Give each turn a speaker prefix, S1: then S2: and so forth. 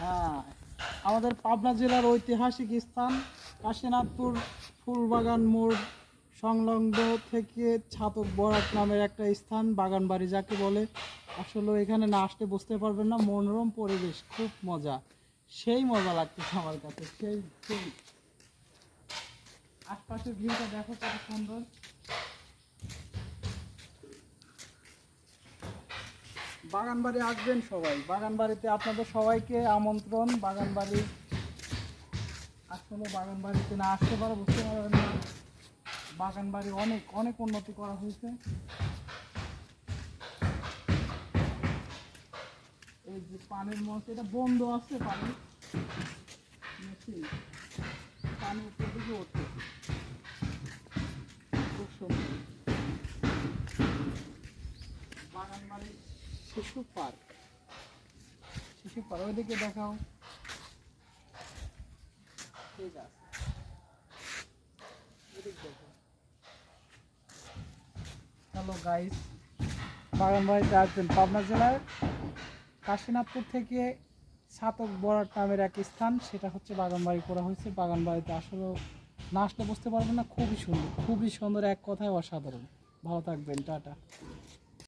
S1: হ্যাঁ, আমাদের পাবনা জেলার ঐতিহাসিক স্থান কাশীনাথপুর ফুলবাগান মোড় সংলগ্ন থেকে ছাতক বরাট নামের একটা স্থান, বাগানবাড়ি যাকে বলে। আসলে এখানে না আসলে বুঝতে পারবেন না, মনোরম পরিবেশ, খুব মজা, সেই মজা লাগতেছে আমার কাছে, সেই সেই আশপাশের ভিউটা দেখো কত সুন্দর। বাগানবাড়ি আসবেন সবাই, বাগানবাড়িতে আপনাদের সবাইকে আমন্ত্রণ। বাগানবাড়ি আসলে বাগানবাড়িতে না আসতে পারে বুঝতে পারবেন না, বাগানবাড়ি অনেক অনেক উন্নতি করা হয়েছে। এই যে পানির মধ্যে এটা বন্ধ আছে, পানি মেশিন পানি উপর দিকে উঠছে, খুব সুন্দর। বাগানবাড়ি শিশু পার্ক, শিশু পার্ক ওইদিকে দেখাও। ঠিক আছে, ওইদিকে দেখো। হ্যালো গাইস, বাগানবাড়িতে আসবেন। পাবনা জেলার কাশীনাথপুর থেকে ছাতক বরাট নামের এক স্থান, সেটা হচ্ছে বাগানবাড়ি করা হয়েছে। বাগানবাড়িতে আসলে না আসলে বুঝতে পারবেন না, খুবই সুন্দর, খুবই সুন্দর, এক কথায় অসাধারণ। ভালো থাকবেন, টাটা।